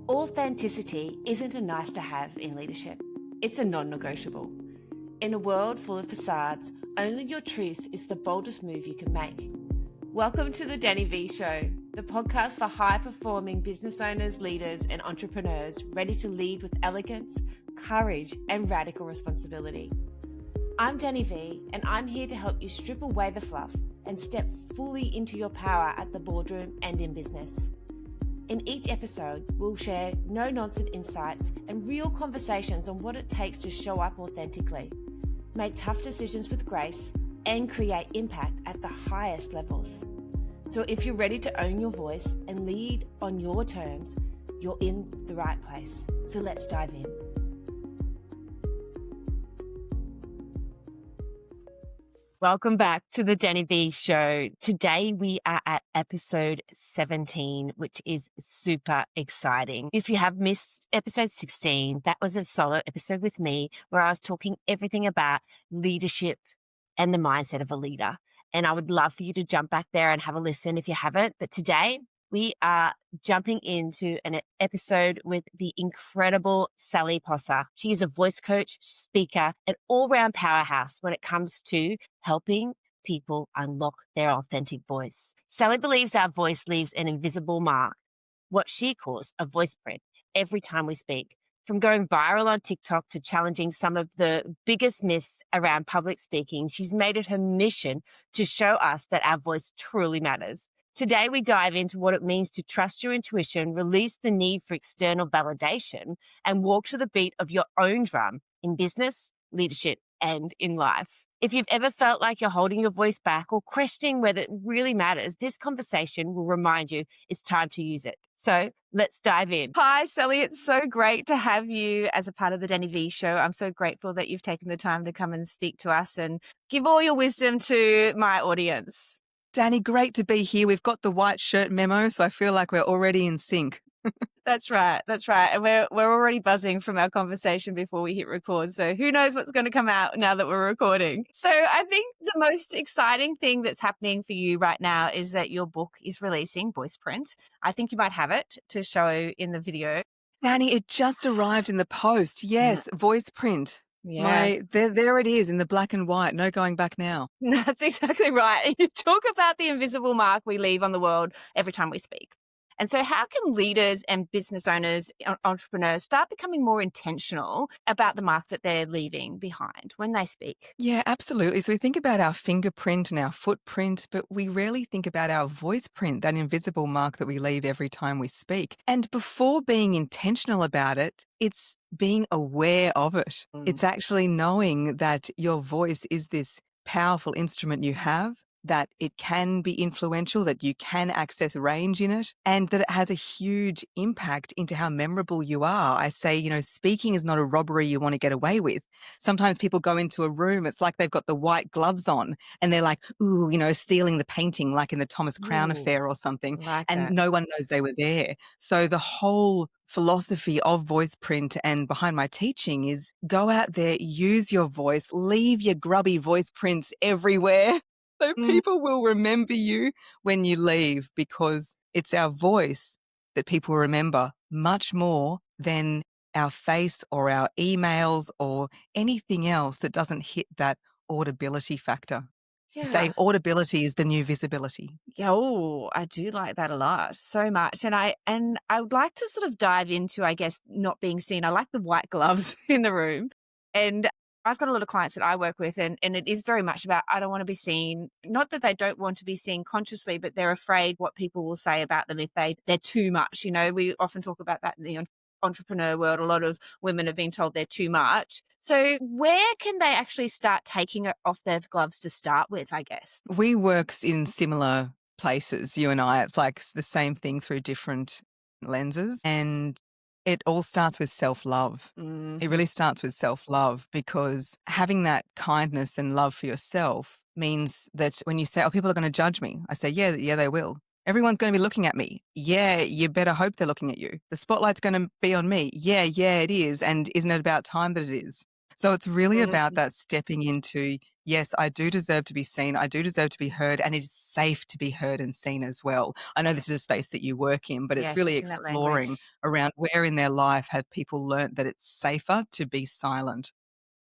Authenticity isn't a nice to have in leadership. It's a non-negotiable. In a world full of facades, only your truth is the boldest move you can make. Welcome to the Danny V Show, the podcast for high-performing business owners, leaders, and entrepreneurs ready to lead with elegance, courage, and radical responsibility. I'm Danny V, and I'm here to help you strip away the fluff and step fully into your power at the boardroom and in business. In each episode, we'll share no-nonsense insights and real conversations on what it takes to show up authentically, make tough decisions with grace, and create impact at the highest levels. So if you're ready to own your voice and lead on your terms, you're in the right place. So let's dive in. Welcome back to the Danny V Show. Today we are at episode 17, which is super exciting. If you have missed episode 16, that was a solo episode with me where I was talking everything about leadership and the mindset of a leader. And I would love for you to jump back there and have a listen if you haven't. But today we are jumping into an episode with the incredible Sally Posser. She is a voice coach, speaker, and all-round powerhouse when it comes to helping people unlock their authentic voice. Sally believes our voice leaves an invisible mark, what she calls a voice print, every time we speak. From going viral on TikTok to challenging some of the biggest myths around public speaking, she's made it her mission to show us that our voice truly matters. Today, we dive into what it means to trust your intuition, release the need for external validation, and walk to the beat of your own drum in business, leadership, and in life. If you've ever felt like you're holding your voice back or questioning whether it really matters, this conversation will remind you it's time to use it. So let's dive in. Hi, Sally. It's so great to have you as a part of the Danny V Show. I'm so grateful that you've taken the time to come and speak to us and give all your wisdom to my audience. Danny, great to be here. We've got the white shirt memo, so I feel like we're already in sync. That's right. That's right. And we're already buzzing from our conversation before we hit record. So who knows what's going to come out now that we're recording. So I think the most exciting thing that's happening for you right now is that your book is releasing voiceprint. I think you might have it to show in the video. Danny, it just arrived in the post. Yes, voice print. Yes. There it is in the black and white. No going back now. That's exactly right. You talk about the invisible mark we leave on the world every time we speak. And so how can leaders and business owners, entrepreneurs start becoming more intentional about the mark that they're leaving behind when they speak? Yeah, absolutely. So we think about our fingerprint and our footprint, but we rarely think about our voice print, that invisible mark that we leave every time we speak. And before being intentional about it, it's being aware of it. It's actually knowing that your voice is this powerful instrument you have, that it can be influential, that you can access range in it, and that it has a huge impact into how memorable you are. I say, speaking is not a robbery you want to get away with. Sometimes people go into a room, it's like they've got the white gloves on and they're like, stealing the painting like in the Thomas Crown affair or something. And no one knows they were there. So the whole philosophy of voice print and behind my teaching is go out there, use your voice, leave your grubby voice prints everywhere. So people will remember you when you leave, because it's our voice that people remember much more than our face or our emails or anything else that doesn't hit that audibility factor. Yeah. Say audibility is the new visibility. Yeah, I do like that a lot, so much. And I would like to sort of dive into, I guess, not being seen. I like the white gloves in the room. And I've got a lot of clients that I work with, and it is very much about, I don't want to be seen. Not that they don't want to be seen consciously, but they're afraid what people will say about them if they're too much. We often talk about that in the entrepreneur world. A lot of women have been told they're too much. So where can they actually start taking off their gloves to start with, I guess? We work in similar places, you and I. It's like the same thing through different lenses. And it all starts with self-love. It really starts with self-love, because having that kindness and love for yourself means that when you say, people are going to judge me, I say, yeah, they will. Everyone's going to be looking at me. Yeah, you better hope they're looking at you. The spotlight's going to be on me. Yeah, it is. And isn't it about time that it is? So it's really about that stepping into yes, I do deserve to be seen. I do deserve to be heard, and it is safe to be heard and seen as well. I know this is a space that you work in, but Yeah, it's really shifting that exploring language. around where in their life have people learnt that it's safer to be silent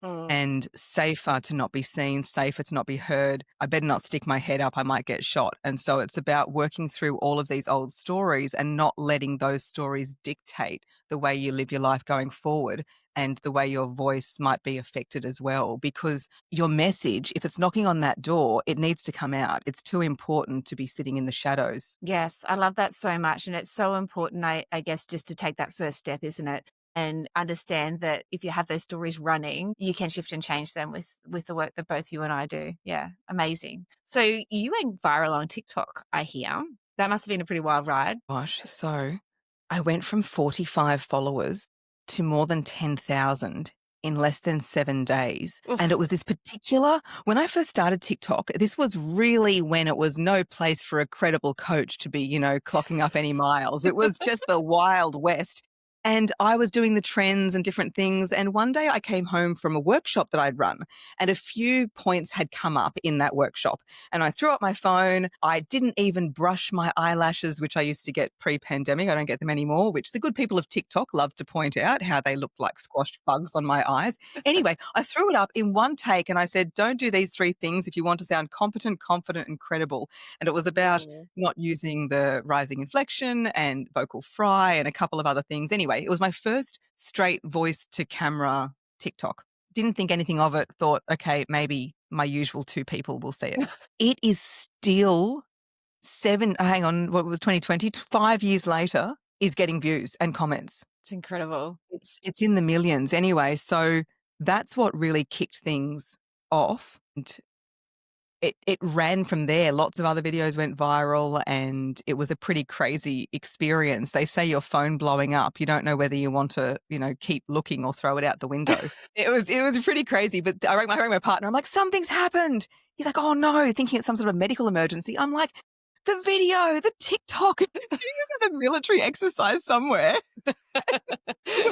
Mm. and safer to not be seen, safer to not be heard. I better not stick my head up, I might get shot. And so it's about working through all of these old stories and not letting those stories dictate the way you live your life going forward and the way your voice might be affected as well. Because your message, if it's knocking on that door, it needs to come out. It's too important to be sitting in the shadows. Yes, I love that so much. And it's so important, I guess, just to take that first step, isn't it? And understand that if you have those stories running, you can shift and change them with the work that both you and I do. Yeah, amazing. So you went viral on TikTok, I hear. That must have been a pretty wild ride. Gosh, so I went from 45 followers to more than 10,000 in less than 7 days. And Oof. it was this particular when I first started TikTok, this was really when it was no place for a credible coach to be, clocking up any miles. It was just the Wild West. And I was doing the trends and different things. And one day I came home from a workshop that I'd run, and a few points had come up in that workshop. And I threw up my phone. I didn't even brush my eyelashes, which I used to get pre-pandemic. I don't get them anymore, which the good people of TikTok love to point out how they looked like squashed bugs on my eyes. Anyway, I threw it up in one take and I said, don't do these three things if you want to sound competent, confident, and credible. And it was about Mm. not using the rising inflection and vocal fry and a couple of other things. Anyway, it was my first straight voice to camera TikTok. Didn't think anything of it, thought, okay, maybe my usual two people will see it. It is still hang on, what was 2020? 5 years later, is getting views and comments. It's incredible. It's in the millions anyway. So that's what really kicked things off. And it ran from there. Lots of other videos went viral and it was a pretty crazy experience. They say your phone blowing up, you don't know whether you want to, keep looking or throw it out the window. It was pretty crazy. But I rang my partner. I'm like, something's happened. He's like, oh no, thinking it's some sort of medical emergency. I'm like, the video, the TikTok, you have a military exercise somewhere. Where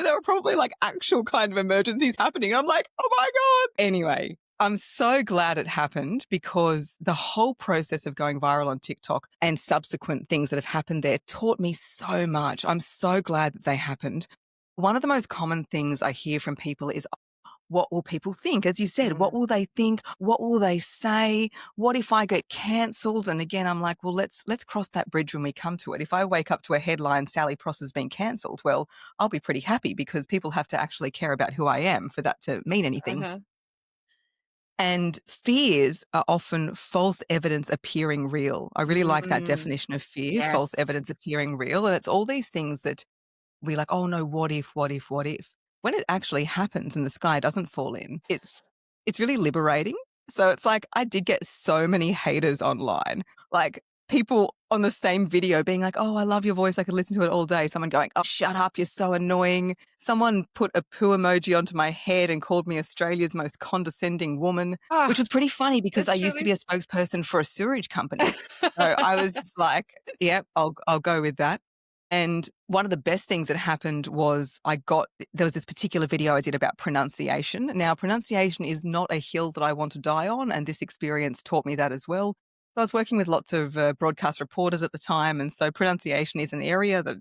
there were probably like actual kind of emergencies happening. I'm like, oh my God. Anyway, I'm so glad it happened because the whole process of going viral on TikTok and subsequent things that have happened there taught me so much. I'm so glad that they happened. One of the most common things I hear from people is, what will people think? As you said, what will they think? What will they say? What if I get cancelled? And again, I'm like, well, let's cross that bridge when we come to it. If I wake up to a headline, Sally Pross has been cancelled, well, I'll be pretty happy because people have to actually care about who I am for that to mean anything. Uh-huh. And fears are often false evidence appearing real. I really like that Mm, definition of fear, yes. false evidence appearing real. And it's all these things that we like, oh no, what if, what if, what if? When it actually happens and the sky doesn't fall in, it's really liberating. So it's like I did get so many haters online. Like people on the same video being like, oh, I love your voice. I could listen to it all day. Someone going, oh, shut up. You're so annoying. Someone put a poo emoji onto my head and called me Australia's most condescending woman, which Ah, was pretty funny because I it's used to really be a spokesperson for a sewerage company. So I was just like, yep, I'll go with that. And one of the best things that happened was there was this particular video I did about pronunciation. Now, pronunciation is not a hill that I want to die on, and this experience taught me that as well. But I was working with lots of broadcast reporters at the time, and so pronunciation is an area that,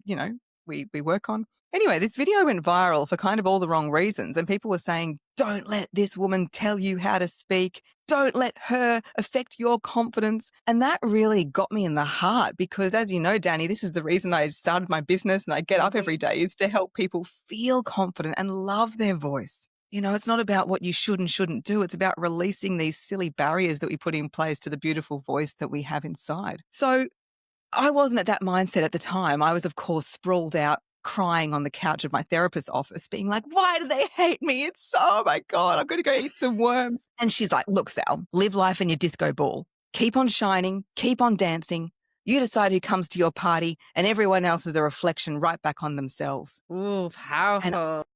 we work on. Anyway, this video went viral for kind of all the wrong reasons, and people were saying, don't let this woman tell you how to speak. Don't let her affect your confidence. And that really got me in the heart because, as you know, Danny, this is the reason I started my business and I get up every day is to help people feel confident and love their voice. It's not about what you should and shouldn't do. It's about releasing these silly barriers that we put in place to the beautiful voice that we have inside. So I wasn't at that mindset at the time. I was, of course, sprawled out crying on the couch of my therapist's office, being like, why do they hate me? Oh my God, I'm going to go eat some worms. And she's like, look, Sal, live life in your disco ball. Keep on shining, keep on dancing. You decide who comes to your party, and everyone else is a reflection right back on themselves. Ooh, And powerful.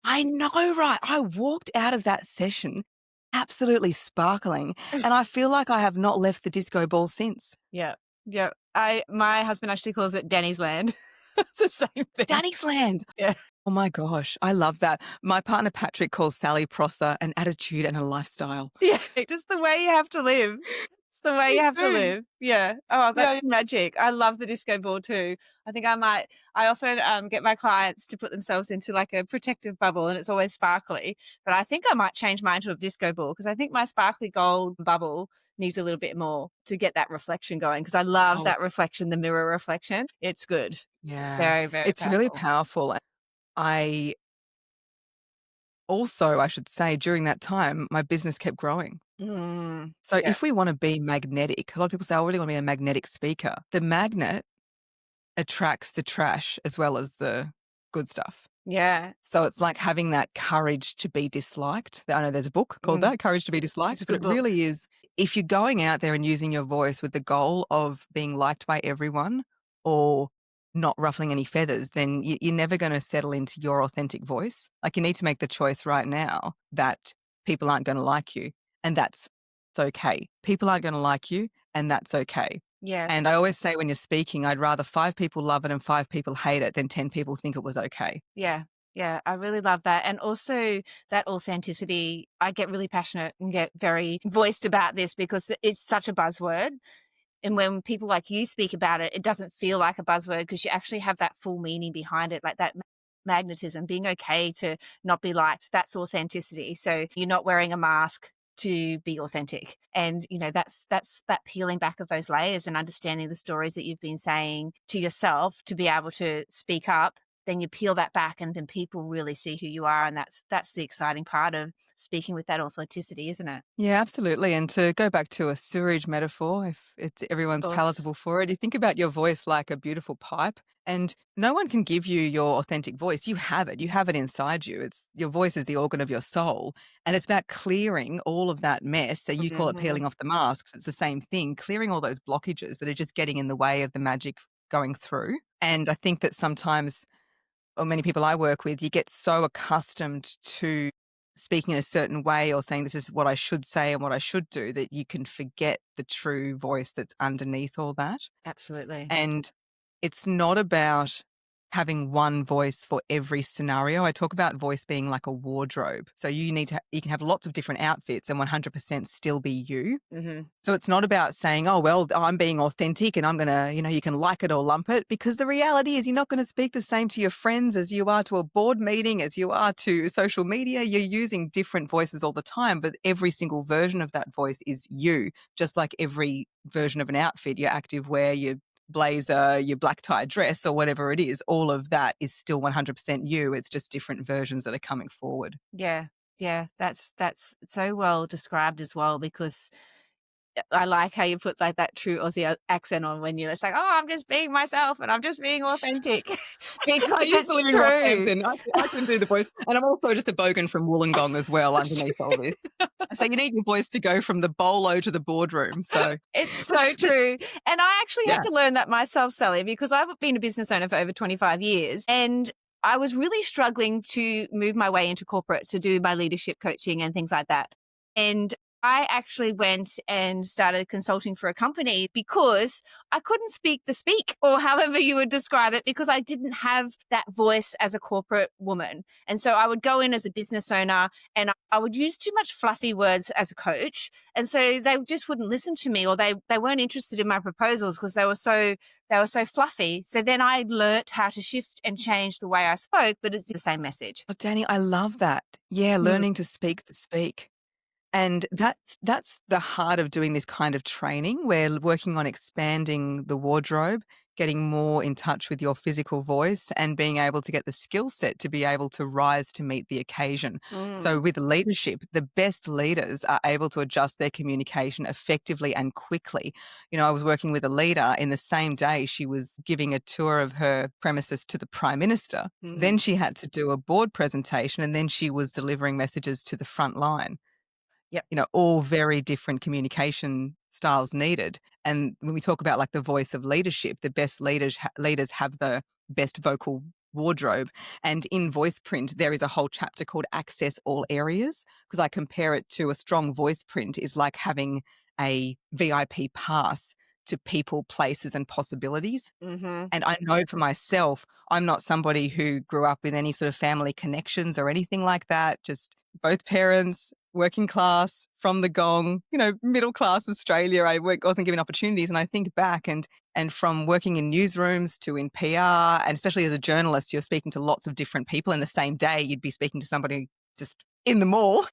I know, right? I walked out of that session absolutely sparkling, and I feel like I have not left the disco ball since. Yeah. Yeah. My husband actually calls it Danny's land. It's the same thing. Danny's land. Yeah. Oh my gosh, I love that. My partner Patrick calls Sally Prosser an attitude and a lifestyle. Yeah, just the way you have to live. It's the way you Me have to too. live. Yeah. Oh, Yeah, that's magic. I love the disco ball too. I think I often get my clients to put themselves into like a protective bubble and it's always sparkly. But I think I might change mine to a disco ball because I think my sparkly gold bubble needs a little bit more to get that reflection going because I love oh, that reflection, the mirror reflection. It's good. yeah. Very, very It's really powerful. powerful. I also, I should say, during that time, my business kept growing. So Yeah. if we want to be magnetic, a lot of people say, I really want to be a magnetic speaker. The magnet attracts the trash as well as the good stuff. Yeah. So it's like having that courage to be disliked. I know there's a book called Mm. that, Courage to be It's a Disliked, but good it book. really is if you're going out there and using your voice with the goal of being liked by everyone or not ruffling any feathers, then you're never going to settle into your authentic voice. Like you need to make the choice right now that people aren't going to like you, and that's it's okay. People aren't going to like you, and that's okay. Yes. And I always say when you're speaking, I'd rather 5 people love it and 5 people hate it than 10 people think it was okay. Yeah. Yeah, I really love that. And also that authenticity, I get really passionate and get very voiced about this because it's such a buzzword. And when people like you speak about it, it doesn't feel like a buzzword because you actually have that full meaning behind it, like that magnetism, being okay to not be liked. That's authenticity. So you're not wearing a mask to be authentic. And, that's that peeling back of those layers and understanding the stories that you've been saying to yourself to be able to speak up. Then you peel that back and then people really see who you are. And that's the exciting part of speaking with that authenticity, isn't it? Yeah, absolutely. And to go back to a sewerage metaphor, if it's everyone's Of course. palatable for it, you think about your voice like a beautiful pipe, and no one can give you your authentic voice. You have it. You have it inside you. It's your voice is the organ of your soul, and it's about clearing all of that mess. So you call it Mhm. peeling off the masks. It's the same thing, clearing all those blockages that are just getting in the way of the magic going through. And I think that sometimes or many people I work with, you get so accustomed to speaking in a certain way or saying this is what I should say and what I should do that you can forget the true voice that's underneath all that. Absolutely. And it's not about having one voice for every scenario. I talk about voice being like a wardrobe. So you can have lots of different outfits and 100% still be you. Mhm. So it's not about saying, oh, well, I'm being authentic and I'm going to, you can like it or lump it, because the reality is you're not going to speak the same to your friends as you are to a board meeting, as you are to social media. You're using different voices all the time, but every single version of that voice is you, just like every version of an outfit, your active wear, your blazer, your black tie dress or whatever it is, all of that is still 100% you. It's just different versions that are coming forward. Yeah. Yeah, that's so well described as well because I like how you put like that true Aussie accent on when you're just like, "Oh, I'm just being myself and I'm just being authentic," I because used to it's live in true. Rockhampton. I can do the voice. And I'm also just a bogan from Wollongong as well underneath all this. So you need your voice to go from the bolo to the boardroom. So It's so true. And I actually had yeah. to learn that myself, Sally, because I've been a business owner for over 25 years and I was really struggling to move my way into corporate to do my leadership coaching and things like that. And I actually went and started consulting for a company because I couldn't speak the speak or however you would describe it because I didn't have that voice as a corporate woman. And so I would go in as a business owner and I would use too much fluffy words as a coach. And so they just wouldn't listen to me or they weren't interested in my proposals because they were so fluffy. So then I learnt how to shift and change the way I spoke, but it's the same message. Oh, Danny, I love that. Yeah, Mm, learning to speak the speak. And that's the heart of doing this kind of training. We're working on expanding the wardrobe, getting more in touch with your physical voice and being able to get the skill set to be able to rise to meet the occasion. mm, So with leadership, the best leaders are able to adjust their communication effectively and quickly. I was working with a leader in the same day she was giving a tour of her premises to the Prime Minister. mm. Then she had to do a board presentation and then she was delivering messages to the front line. Yep. All very different communication styles needed. And when we talk about like the voice of leadership, the best leaders have the best vocal wardrobe. And in voice print, there is a whole chapter called Access All Areas, because I compare it to a strong voice print is like having a VIP pass to people, places, and possibilities. Mm-hmm. And I know for myself, I'm not somebody who grew up with any sort of family connections or anything like that. Just both parents, working class, from the gong, middle class Australia. Wasn't given opportunities. And I think back and from working in newsrooms to in PR, and especially as a journalist, you're speaking to lots of different people in the same day. You'd be speaking to somebody just in the mall.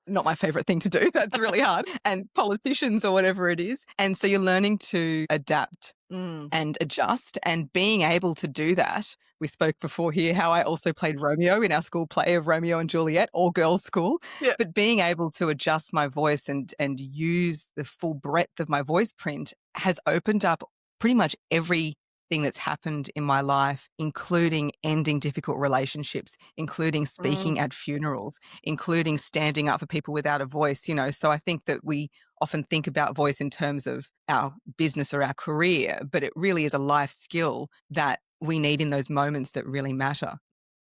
Not my favorite thing to do. That's really hard. And politicians or whatever it is. And so you're learning to adapt and adjust, and being able to do that. We spoke before here how I also played Romeo in our school play of Romeo and Juliet, all girls school. Yeah. But being able to adjust my voice and use the full breadth of my voice print has opened up pretty much everything that's happened in my life, including ending difficult relationships, including speaking at funerals, including standing up for people without a voice, So I think that we often think about voice in terms of our business or our career, but it really is a life skill that we need in those moments that really matter.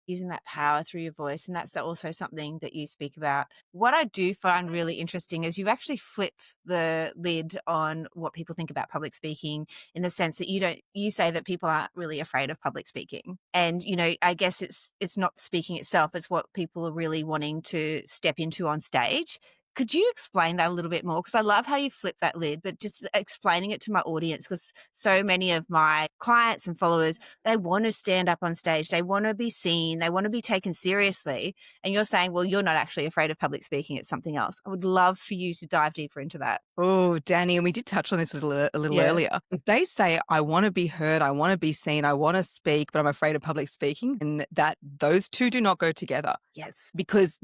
Using that power through your voice. And that's also something that you speak about. What I do find really interesting is you actually flip the lid on what people think about public speaking, in the sense that you say that people aren't really afraid of public speaking. And, I guess it's not speaking itself, it's what people are really wanting to step into on stage. Could you explain that a little bit more? Because I love how you flip that lid, but just explaining it to my audience, because so many of my clients and followers, they want to stand up on stage. They want to be seen. They want to be taken seriously. And you're saying, well, you're not actually afraid of public speaking. It's something else. I would love for you to dive deeper into that. Oh, Danny, and we did touch on this a little Yeah. earlier. If they say, I want to be heard, I want to be seen, I want to speak, but I'm afraid of public speaking, and that those two do not go together. Yes. Because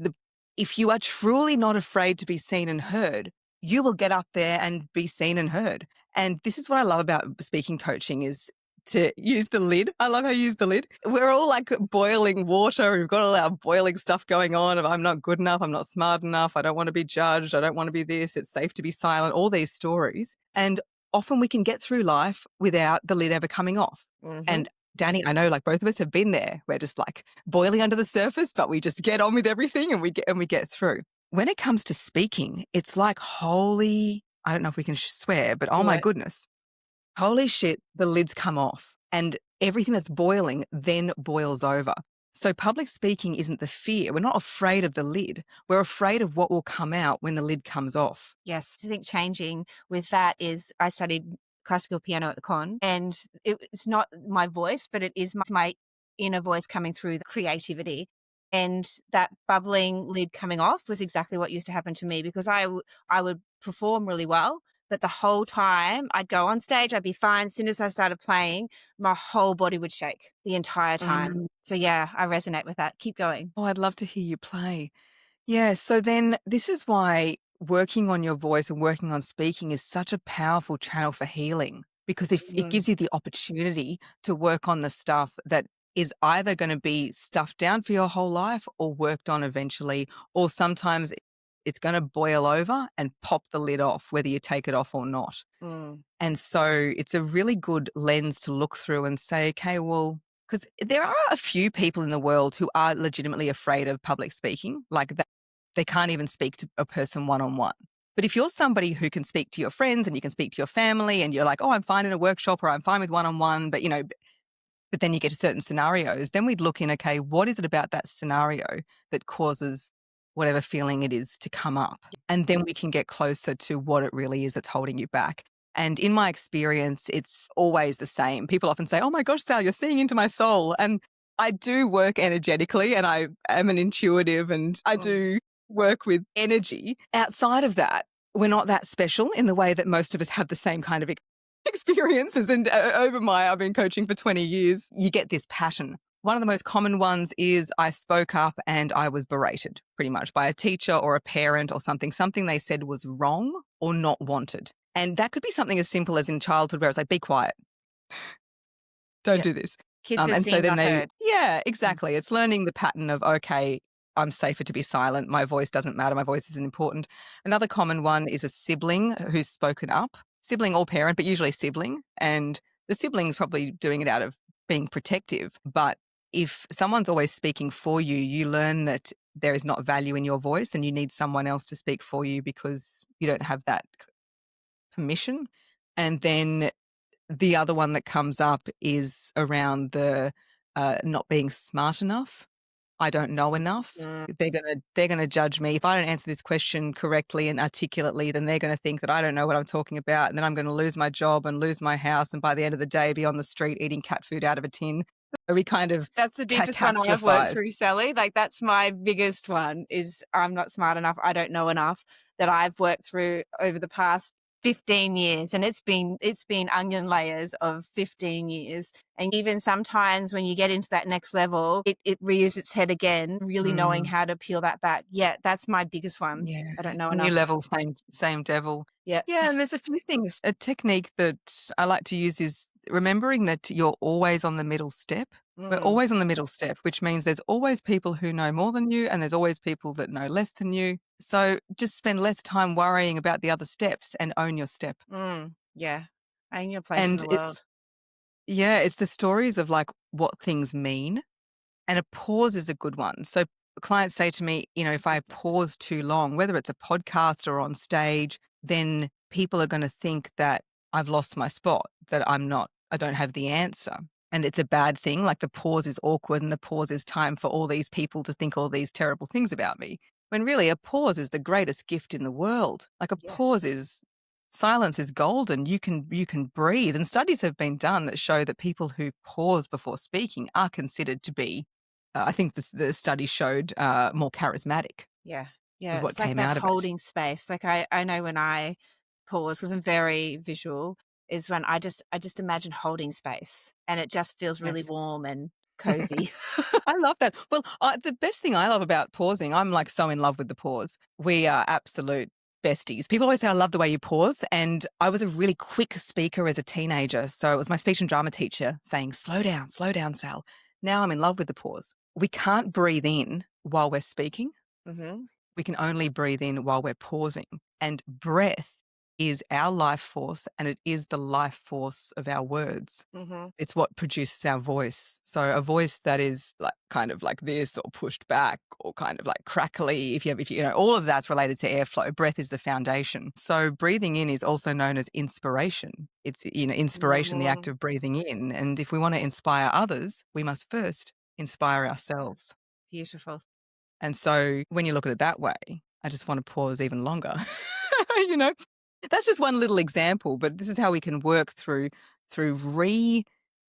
if you are truly not afraid to be seen and heard, you will get up there and be seen and heard. And this is what I love about speaking coaching, is to use the lid. I love how you use the lid. We're all like boiling water. We've got all our boiling stuff going on of I'm not good enough, I'm not smart enough, I don't want to be judged, I don't want to be this, it's safe to be silent, all these stories. And often we can get through life without the lid ever coming off. And Danny, I know like both of us have been there. We're just like boiling under the surface, but we just get on with everything and we get through. When it comes to speaking, it's like I don't know if we can swear, but oh my goodness, holy shit, the lids come off and everything that's boiling then boils over. So public speaking isn't the fear. We're not afraid of the lid. We're afraid of what will come out when the lid comes off. Yes. I think changing with that is, I studied classical piano at the con, and it's not my voice, but it is my inner voice coming through the creativity. And that bubbling lid coming off was exactly what used to happen to me, because I would perform really well, but the whole time I'd go on stage, I'd be fine. As soon as I started playing, my whole body would shake the entire time. So yeah, I resonate with that. Keep going. Oh, I'd love to hear you play. Yeah. So then this is why working on your voice and working on speaking is such a powerful channel for healing, because if it gives you the opportunity to work on the stuff that is either going to be stuffed down for your whole life or worked on eventually, or sometimes it's going to boil over and pop the lid off, whether you take it off or not. And so it's a really good lens to look through and say, okay, well, because there are a few people in the world who are legitimately afraid of public speaking, like that. They can't even speak to a person one-on-one. But if you're somebody who can speak to your friends and you can speak to your family and you're like, oh, I'm fine in a workshop or I'm fine with one-on-one, but but then you get to certain scenarios, then we'd look in, okay, what is it about that scenario that causes whatever feeling it is to come up? And then we can get closer to what it really is that's holding you back. And in my experience, it's always the same. People often say, oh my gosh, Sal, you're seeing into my soul. And I do work energetically and I am an intuitive and I do work with energy. Outside of that, we're not that special in the way that most of us have the same kind of experiences. And I've been coaching for 20 years, you get this pattern. One of the most common ones is I spoke up and I was berated pretty much by a teacher or a parent or something they said was wrong or not wanted. And that could be something as simple as in childhood where it's like, be quiet. Don't do this. Kids are and seen, so then not heard. Yeah, exactly. It's learning the pattern of, okay, I'm safer to be silent. My voice doesn't matter. My voice isn't important. Another common one is a sibling who's spoken up, sibling or parent, but usually sibling. And the sibling's probably doing it out of being protective. But if someone's always speaking for you, you learn that there is not value in your voice and you need someone else to speak for you because you don't have that permission. And then the other one that comes up is around the not being smart enough. I don't know enough. Mm. They're gonna judge me. If I don't answer this question correctly and articulately, then they're gonna think that I don't know what I'm talking about, and then I'm gonna lose my job and lose my house, and by the end of the day be on the street eating cat food out of a tin. So we kind of That's the deepest one I've worked catastrophize. through, Sally. Like that's my biggest one is I'm not smart enough. I don't know enough that I've worked through over the past 15 years. And it's been onion layers of 15 years. And even sometimes when you get into that next level, it rears its head again, really knowing how to peel that back. Yeah, that's my biggest one. Yeah. I don't know New enough. level, same devil. Yeah. Yeah, and there's a few things. A technique that I like to use is remembering that you're always on the middle step. We're Mm, always on the middle step, which means there's always people who know more than you and there's always people that know less than you. So just spend less time worrying about the other steps and own your step. yeah. Own your place in And the world. it's the stories of like what things mean. And a pause is a good one. So clients say to me, if I pause too long, whether it's a podcast or on stage, then people are going to think that I've lost my spot, that I don't have the answer. And it's a bad thing. Like the pause is awkward and the pause is time for all these people to think all these terrible things about me. When really a pause is the greatest gift in the world. Like a pause Yes. is silence is golden. You can breathe. And studies have been done that show that people who pause before speaking are considered to be I think the study showed more charismatic Yeah. is Yeah. what It's like came that out of it. holding space. Like I know when I pause, because I'm very visual, is when I just imagine holding space and it just feels Yeah. really warm and cozy. I love that. Well, the best thing I love about pausing, I'm like so in love with the pause. We are absolute besties. People always say, I love the way you pause. And I was a really quick speaker as a teenager. So it was my speech and drama teacher saying, slow down, Sal. Now I'm in love with the pause. We can't breathe in while we're speaking. Mm-hmm. We can only breathe in while we're pausing. And breath is our life force and it is the life force of our words. Mm-hmm. It's what produces our voice. So a voice that is like kind of like this or pushed back or kind of like crackly, if you all of that's related to airflow. Breath is the foundation. So breathing in is also known as inspiration. It's, inspiration, the act Mm-hmm. of breathing in. And if we want to inspire others, we must first inspire ourselves. Beautiful. And so when you look at it that way, I just want to pause even longer. you know, that's just one little example, but this is how we can work through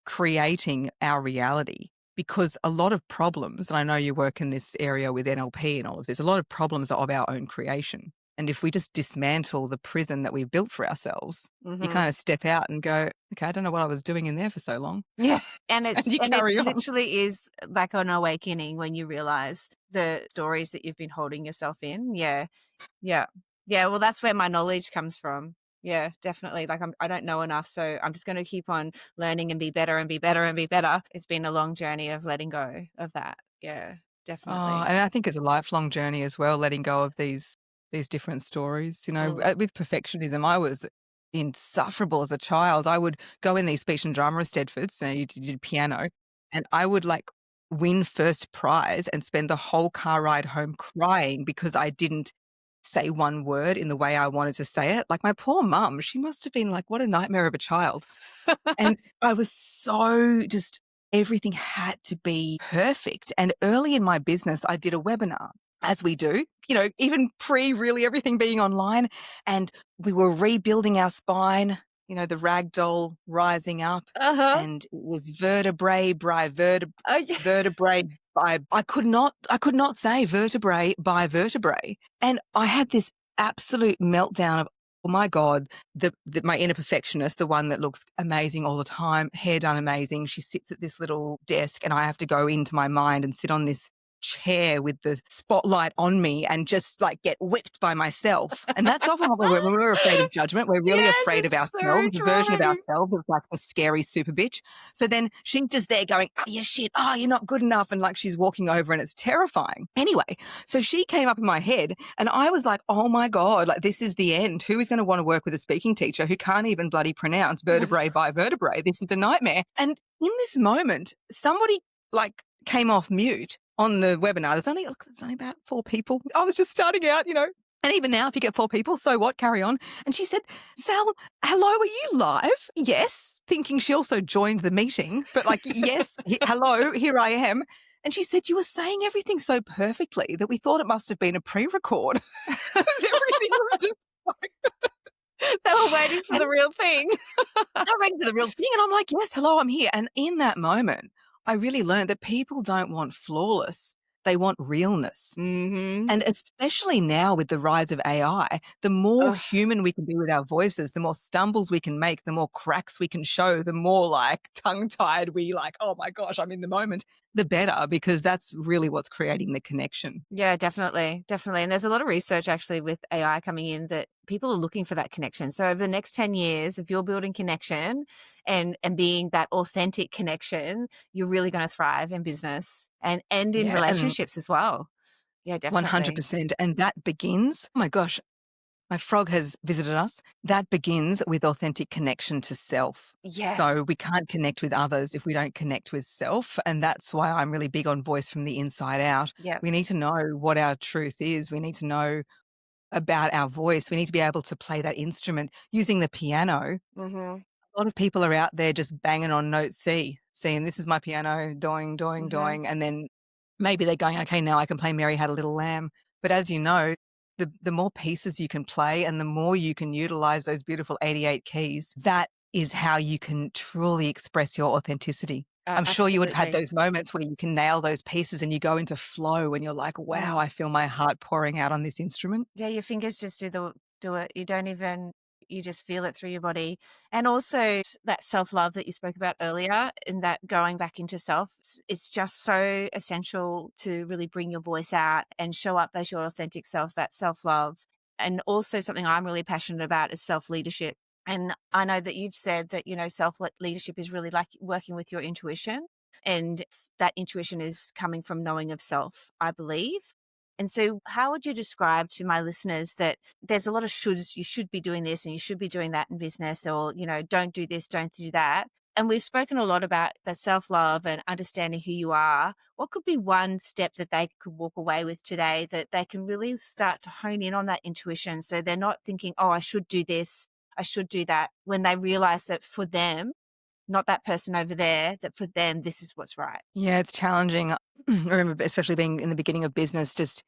recreating our reality. Because a lot of problems, and I know you work in this area with NLP and all of this, a lot of problems are of our own creation. And if we just dismantle the prison that we've built for ourselves, you Mm-hmm. kind of step out and go, okay, I don't know what I was doing in there for so long. Yeah. And And it's you and it carry on. literally is like an awakening when you realize the stories that you've been holding yourself in. Yeah. Yeah. Yeah. Well, that's where my knowledge comes from. Yeah, definitely. Like I don't know enough, so I'm just going to keep on learning and be better and be better and be better. It's been a long journey of letting go of that. Yeah, definitely. And I think it's a lifelong journey as well, letting go of these different stories. Mm. With perfectionism, I was insufferable as a child. I would go in these speech and drama Stedfords, so you did piano, and I would like win first prize and spend the whole car ride home crying because I didn't say one word in the way I wanted to say it. Like my poor mum, she must have been like, what a nightmare of a child. And I was so just everything had to be perfect. And early in my business, I did a webinar, as we do, even pre really everything being online. And we were rebuilding our spine, the ragdoll rising up. Uh-huh. And it was vertebrae by Oh, yeah. vertebrae by I could not say vertebrae by vertebrae. And I had this absolute meltdown of, oh my God, my inner perfectionist, the one that looks amazing all the time, hair done amazing. She sits at this little desk and I have to go into my mind and sit on this chair with the spotlight on me and just like get whipped by myself. And that's often what when we're afraid of judgment. We're really Yes, afraid of it's so ourselves, the version of true. ourselves of like a scary super bitch. So then she's just there going, oh, you're shit. Oh, you're not good enough. And like she's walking over and it's terrifying. Anyway, so she came up in my head and I was like, oh my God, like this is the end. Who is going to want to work with a speaking teacher who can't even bloody pronounce vertebrae by vertebrae? This is the nightmare. And in this moment, somebody like came off mute on the webinar. There's only about 4 people. I was just starting out, And even now, if you get 4 people, so what? Carry on. And she said, Sal, hello, are you live? Yes. Thinking she also joined the meeting, but like, yes, hello, here I am. And she said, you were saying everything so perfectly that we thought it must have been a pre-record. Everything was just They were waiting for the real thing. I'm ready for the real thing. And I'm like, yes, hello, I'm here. And in that moment, I really learned that people don't want flawless. They want realness. Mm-hmm. And especially now with the rise of AI, the more Oh, human we can be with our voices, the more stumbles we can make, the more cracks we can show, the more like tongue-tied we like, oh my gosh, I'm in the moment, the better, because that's really what's creating the connection. yeah, definitely. Definitely. And there's a lot of research actually with AI coming in that people are looking for that connection. So over the next 10 years, if you're building connection and being that authentic connection, you're really going to thrive in business and in Yeah, and relationships as well. Yeah, definitely. 100%. And that begins, oh my gosh, my frog has visited us. That begins with authentic connection to self. Yes. So we can't connect with others if we don't connect with self. And that's why I'm really big on voice from the inside out. Yeah. We need to know what our truth is. We need to know about our voice. We need to be able to play that instrument using the piano. Mm-hmm. A lot of people are out there just banging on note C, saying, this is my piano, doing, doing, Mm-hmm. doing. And then maybe they're going, okay, now I can play Mary Had a Little Lamb. But as you know, the more pieces you can play and the more you can utilize those beautiful 88 keys, that is how you can truly express your authenticity. I'm sure you would have had Absolutely. those moments where you can nail those pieces and you go into flow and you're like, wow, Mm. I feel my heart pouring out on this instrument. Yeah, your fingers just do it. You don't even you just feel it through your body. And also that self-love that you spoke about earlier and that going back into self, it's just so essential to really bring your voice out and show up as your authentic self, that self-love. And also something I'm really passionate about is self-leadership. And I know that you've said that, self-leadership is really like working with your intuition. And that intuition is coming from knowing of self, I believe. And so, how would you describe to my listeners that there's a lot of shoulds, you should be doing this and you should be doing that in business, or, don't do this, don't do that. And we've spoken a lot about the self love and understanding who you are. What could be one step that they could walk away with today that they can really start to hone in on that intuition so they're not thinking, oh, I should do this, I should do that, when they realize that for them, not that person over there, that for them, this is what's right. Yeah, it's challenging. I remember, especially being in the beginning of business, just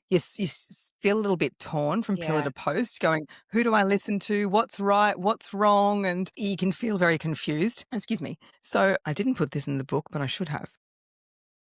feel a little bit torn from pillar Yeah. to post, going, who do I listen to? What's right? What's wrong? And you can feel very confused. Excuse me. So I didn't put this in the book, but I should have.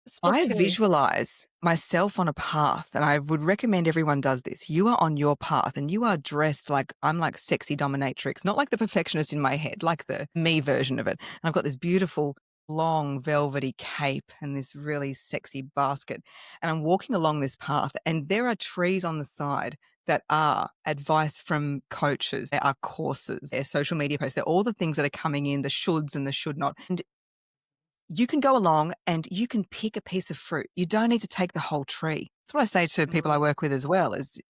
Spoke I to. visualize myself on a path, and I would recommend everyone does this. You are on your path and you are dressed like I'm like sexy dominatrix, not like the perfectionist in my head, like the me version of it. And I've got this beautiful long velvety cape and this really sexy basket. And I'm walking along this path and there are trees on the side that are advice from coaches. There are courses, there are social media posts, they're all the things that are coming in, the shoulds and the should not. And you can go along and you can pick a piece of fruit. You don't need to take the whole tree. That's what I say to people I Mm. work with as well is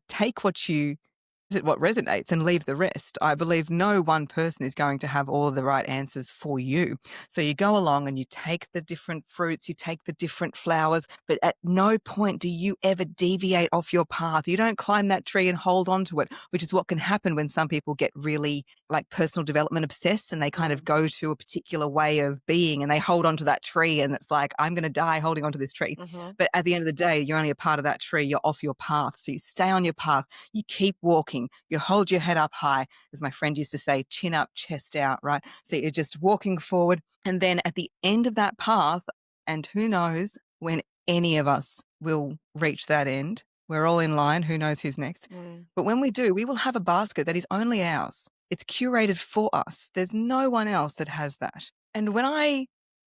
take what resonates and leave the rest. I believe no one person is going to have all of the right answers for you. So you go along and you take the different fruits, you take the different flowers, but at no point do you ever deviate off your path. You don't climb that tree and hold on to it, which is what can happen when some people get really like personal development obsessed and they kind of Mm. go to a particular way of being and they hold on to that tree and it's like, I'm going to die holding on to this tree. Mhm. But at the end of the day, you're only a part of that tree. You're off your path. So you stay on your path. You keep walking. You hold your head up high, as my friend used to say, chin up, chest out, right? So you're just walking forward. And then at the end of that path, and who knows when any of us will reach that end, we're all in line. Who knows who's next? Mm. But when we do, we will have a basket that is only ours. It's curated for us. There's no one else that has that. And when I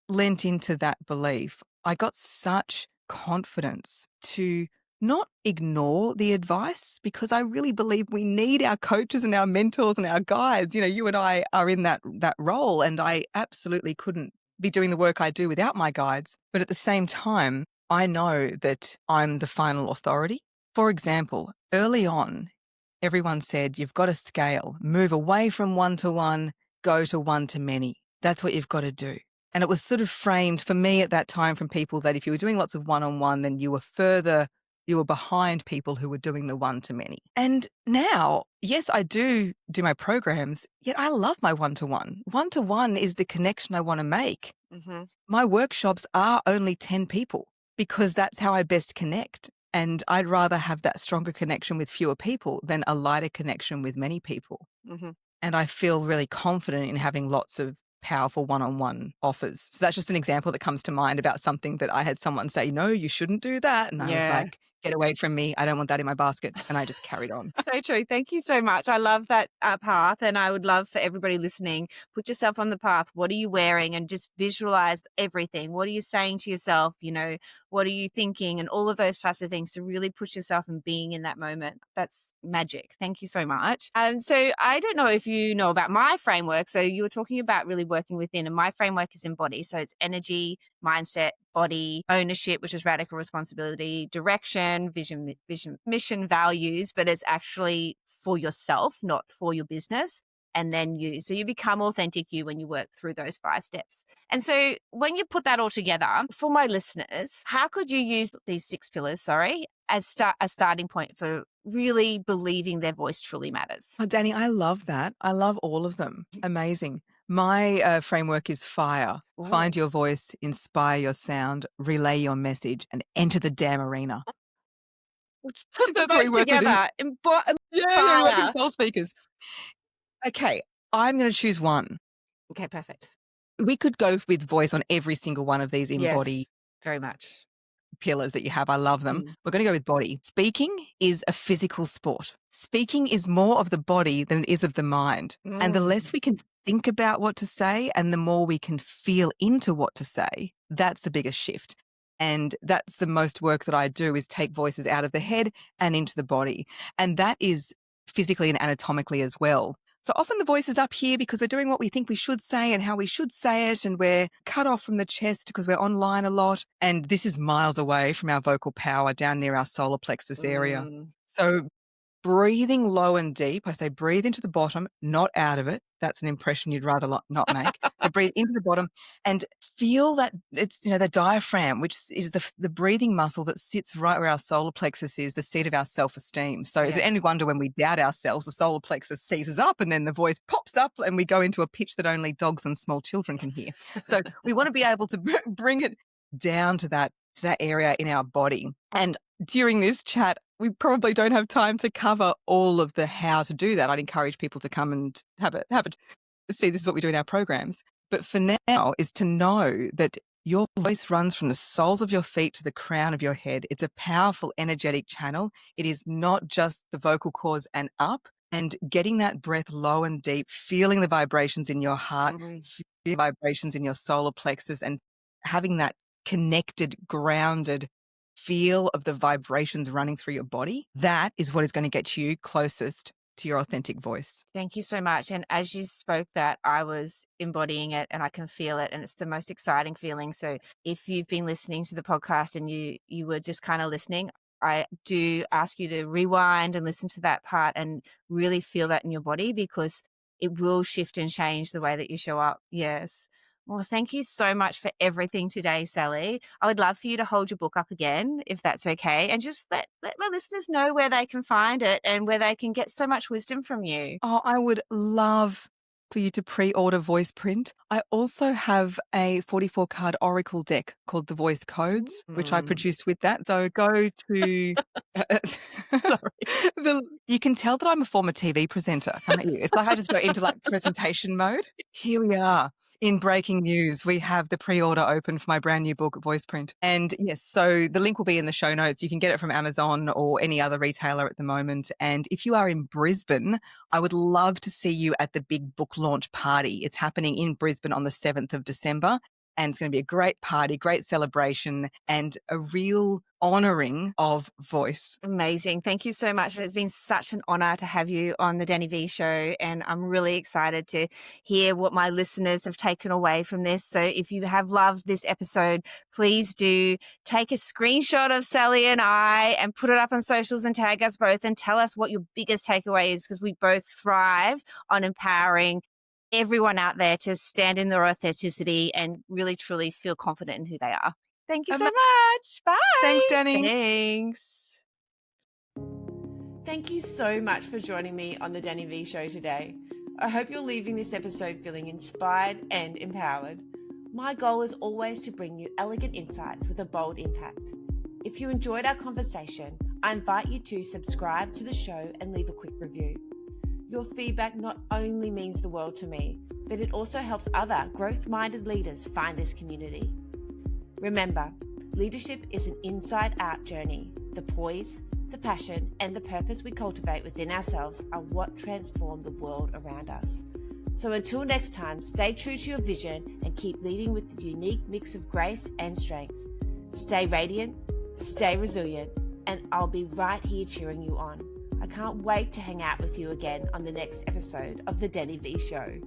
lent into that belief, I got such confidence to not ignore the advice because I really believe we need our coaches and our mentors and our guides. You and I are in that role, and I absolutely couldn't be doing the work I do without my guides. But at the same time, I know that I'm the final authority. For example, early on, everyone said, you've got to scale, move away from one-to-one, go to one-to-many. That's what you've got to do. And it was sort of framed for me at that time from people that if you were doing lots of one-on-one, then you were further You were behind people who were doing the one-to-many. And now, yes, I do my programs, yet I love my one-to-one. One-to-one is the connection I want to make. Mm-hmm. My workshops are only 10 people because that's how I best connect. And I'd rather have that stronger connection with fewer people than a lighter connection with many people. Mm-hmm. And I feel really confident in having lots of powerful one-on-one offers. So that's just an example that comes to mind about something that I had someone say, no, you shouldn't do that. And I was Yeah. like, get away from me. I don't want that in my basket. And I just carried on. So true. Thank you so much. I love that path. And I would love for everybody listening, put yourself on the path. What are you wearing? And just visualize everything. What are you saying to yourself? What are you thinking? And all of those types of things to really push yourself and being in that moment. That's magic. Thank you so much. And so I don't know if you know about my framework. So you were talking about really working within, and my framework is embodied. So it's energy, mindset, body, ownership, which is radical responsibility, direction, vision, mission, values, but it's actually for yourself, not for your business. And then you. So you become authentic you when you work through those 5 steps. And so when you put that all together, for my listeners, how could you use these 6 pillars, as a starting point for really believing their voice truly matters? Oh, Danny, I love that. I love all of them. Amazing. My framework is FIRE. Find your voice, inspire your sound, relay your message, and enter the damn arena. Let's put them That's what we both work with. together. Yeah, we work in Soul Speakers. Okay, I'm going to choose one. Okay, perfect. We could go with voice on every single one of these embodied Yes, very much. pillars that you have. I love them. We're going to go with body. Speaking is a physical sport. Speaking is more of the body than it is of the mind. And the less we can think about what to say and the more we can feel into what to say, that's the biggest shift. And that's the most work that I do, is take voices out of the head and into the body. And that is physically and anatomically as well. So often the voice is up here because we're doing what we think we should say and how we should say it, and we're cut off from the chest because we're online a lot. And this is miles away from our vocal power down near our solar plexus area. So breathing low and deep, I say breathe into the bottom, not out of it. That's an impression you'd rather not make. So breathe into the bottom and feel that it's, the diaphragm, which is the breathing muscle that sits right where our solar plexus is, the seat of our self-esteem. So is it any wonder when we doubt ourselves, the solar plexus seizes up and then the voice pops up and we go into a pitch that only dogs and small children can hear. So we want to be able to bring it down to that area in our body. And during this chat, we probably don't have time to cover all of the how to do that. I'd encourage people to come and have a see, this is what we do in our programs. But for now is to know that your voice runs from the soles of your feet to the crown of your head. It's a powerful, energetic channel. It is not just the vocal cords and up. And getting that breath low and deep, feeling the vibrations in your heart, feeling the vibrations in your solar plexus, and having that connected, grounded feel of the vibrations running through your body, that is what is going to get you closest to your authentic voice. Thank you so much. And as you spoke that, I was embodying it and I can feel it, and it's the most exciting feeling. So if you've been listening to the podcast and you were just kind of listening, I do ask you to rewind and listen to that part and really feel that in your body, because it will shift and change the way that you show up. Yes. Well, thank you so much for everything today, Sally. I would love for you to hold your book up again, if that's okay, and just let my listeners know where they can find it and where they can get so much wisdom from you. Oh, I would love for you to pre-order voiceprint. I also have a 44-card oracle deck called the Voice Codes, which I produced with that. So go to... Sorry. You can tell that I'm a former TV presenter, can't you? It's like I just go into presentation mode. Here we are. In breaking news, we have the pre-order open for my brand new book, Voiceprint. And yes, so the link will be in the show notes. You can get it from Amazon or any other retailer at the moment. And if you are in Brisbane, I would love to see you at the big book launch party. It's happening in Brisbane on the 7th of December. And it's going to be a great party, great celebration, and a real honouring of voice. Amazing. Thank you so much. And it's been such an honour to have you on the Danny V Show. And I'm really excited to hear what my listeners have taken away from this. So if you have loved this episode, please do take a screenshot of Sally and I and put it up on socials and tag us both and tell us what your biggest takeaway is, because we both thrive on empowering everyone out there to stand in their authenticity and really truly feel confident in who they are. Thank you so much. Bye. Thanks, Danny. Thanks. Thank you so much for joining me on the Danny V Show today. I hope you're leaving this episode feeling inspired and empowered. My goal is always to bring you elegant insights with a bold impact. If you enjoyed our conversation, I invite you to subscribe to the show and leave a quick review. Your feedback not only means the world to me, but it also helps other growth-minded leaders find this community. Remember, leadership is an inside-out journey. The poise, the passion, and the purpose we cultivate within ourselves are what transform the world around us. So until next time, stay true to your vision and keep leading with the unique mix of grace and strength. Stay radiant, stay resilient, and I'll be right here cheering you on. I can't wait to hang out with you again on the next episode of The Danny V Show.